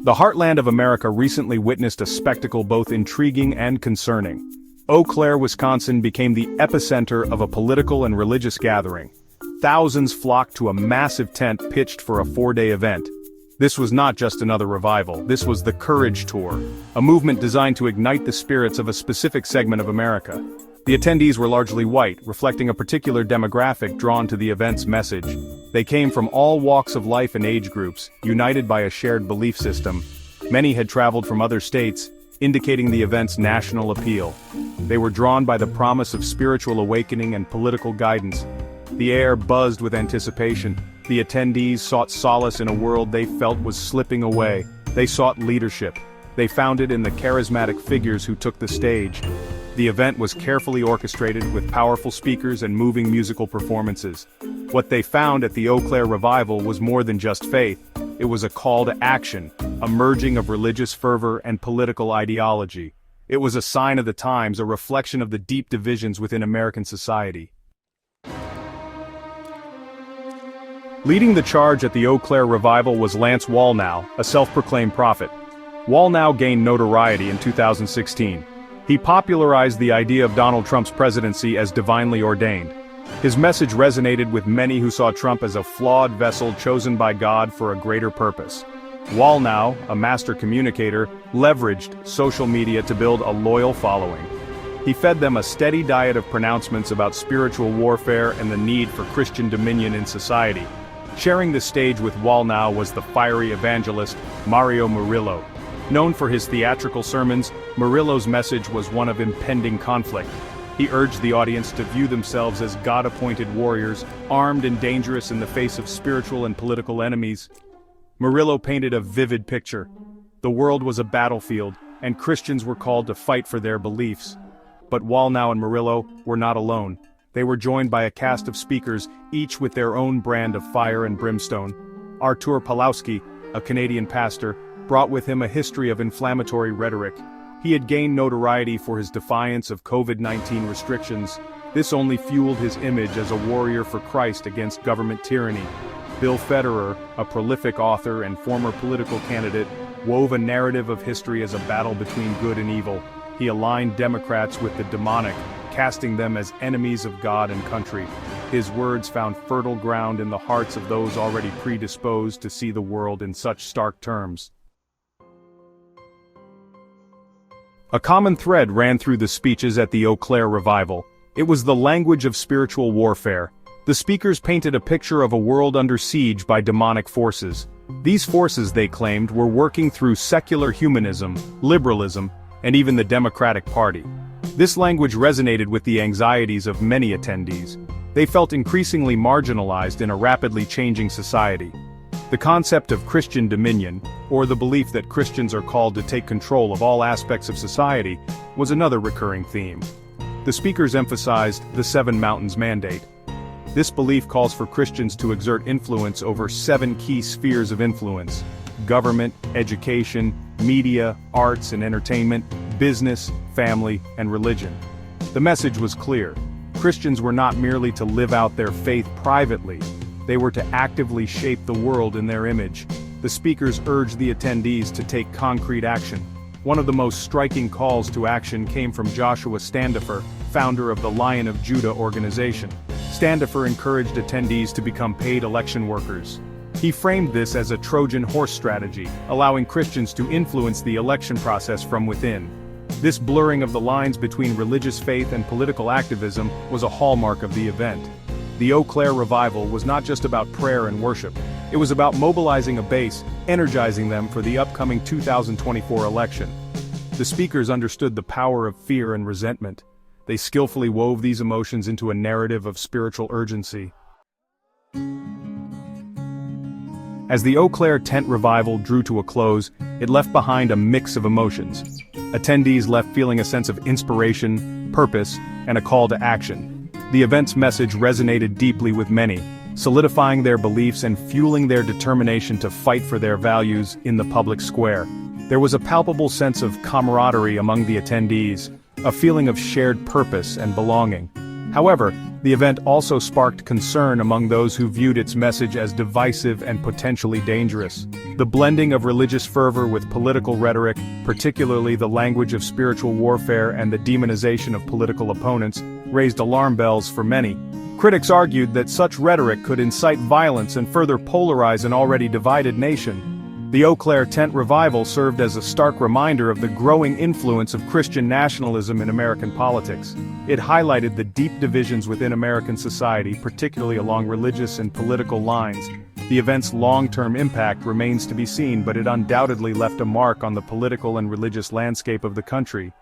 The heartland of America recently witnessed a spectacle both intriguing and concerning. Eau Claire, Wisconsin became the epicenter of a political and religious gathering. Thousands flocked to a massive tent pitched for a 4-day event. This was not just another revival, this was the Courage Tour, a movement designed to ignite the spirits of a specific segment of America. The attendees were largely white, reflecting a particular demographic drawn to the event's message. They came from all walks of life and age groups, united by a shared belief system. Many had traveled from other states, indicating the event's national appeal. They were drawn by the promise of spiritual awakening and political guidance. The air buzzed with anticipation. The attendees sought solace in a world they felt was slipping away. They sought leadership. They found it in the charismatic figures who took the stage. The event was carefully orchestrated with powerful speakers and moving musical performances. What they found at the Eau Claire Revival was more than just faith. It was a call to action, a merging of religious fervor and political ideology. It was a sign of the times, a reflection of the deep divisions within American society. Leading the charge at the Eau Claire Revival was Lance Wallnau, a self-proclaimed prophet. Wallnau gained notoriety in 2016. He popularized the idea of Donald Trump's presidency as divinely ordained. His message resonated with many who saw Trump as a flawed vessel chosen by God for a greater purpose. Wallnau, a master communicator, leveraged social media to build a loyal following. He fed them a steady diet of pronouncements about spiritual warfare and the need for Christian dominion in society. Sharing the stage with Wallnau was the fiery evangelist, Mario Murillo. Known for his theatrical sermons, Murillo's message was one of impending conflict. He urged the audience to view themselves as God-appointed warriors, armed and dangerous in the face of spiritual and political enemies. Murillo painted a vivid picture. The world was a battlefield, and Christians were called to fight for their beliefs. But Wallnau and Murillo were not alone. They were joined by a cast of speakers, each with their own brand of fire and brimstone. Artur Pawlowski, a Canadian pastor, brought with him a history of inflammatory rhetoric. He had gained notoriety for his defiance of COVID-19 restrictions. This only fueled his image as a warrior for Christ against government tyranny. Bill Federer, a prolific author and former political candidate, wove a narrative of history as a battle between good and evil. He aligned Democrats with the demonic, casting them as enemies of God and country. His words found fertile ground in the hearts of those already predisposed to see the world in such stark terms. A common thread ran through the speeches at the Eau Claire Revival. It was the language of spiritual warfare. The speakers painted a picture of a world under siege by demonic forces. These forces, they claimed, were working through secular humanism, liberalism, and even the Democratic Party. This language resonated with the anxieties of many attendees. They felt increasingly marginalized in a rapidly changing society. The concept of Christian dominion, or the belief that Christians are called to take control of all aspects of society, was another recurring theme. The speakers emphasized the Seven Mountains Mandate. This belief calls for Christians to exert influence over 7 key spheres of influence: government, education, media, arts and entertainment, business, family, and religion. The message was clear. Christians were not merely to live out their faith privately. They were to actively shape the world in their image. The speakers urged the attendees to take concrete action. One of the most striking calls to action came from Joshua Standifer, founder of the Lion of Judah organization. Standifer encouraged attendees to become paid election workers. He framed this as a Trojan horse strategy, allowing Christians to influence the election process from within. This blurring of the lines between religious faith and political activism was a hallmark of the event. The Eau Claire Revival was not just about prayer and worship. It was about mobilizing a base, energizing them for the upcoming 2024 election. The speakers understood the power of fear and resentment. They skillfully wove these emotions into a narrative of spiritual urgency. As the Eau Claire Tent Revival drew to a close, it left behind a mix of emotions. Attendees left feeling a sense of inspiration, purpose, and a call to action. The event's message resonated deeply with many, solidifying their beliefs and fueling their determination to fight for their values in the public square. There was a palpable sense of camaraderie among the attendees, a feeling of shared purpose and belonging. However, the event also sparked concern among those who viewed its message as divisive and potentially dangerous. The blending of religious fervor with political rhetoric, particularly the language of spiritual warfare and the demonization of political opponents, raised alarm bells for many. Critics argued that such rhetoric could incite violence and further polarize an already divided nation. The Eau Claire Tent Revival served as a stark reminder of the growing influence of Christian nationalism in American politics. It highlighted the deep divisions within American society, particularly along religious and political lines. The event's long-term impact remains to be seen, but it undoubtedly left a mark on the political and religious landscape of the country.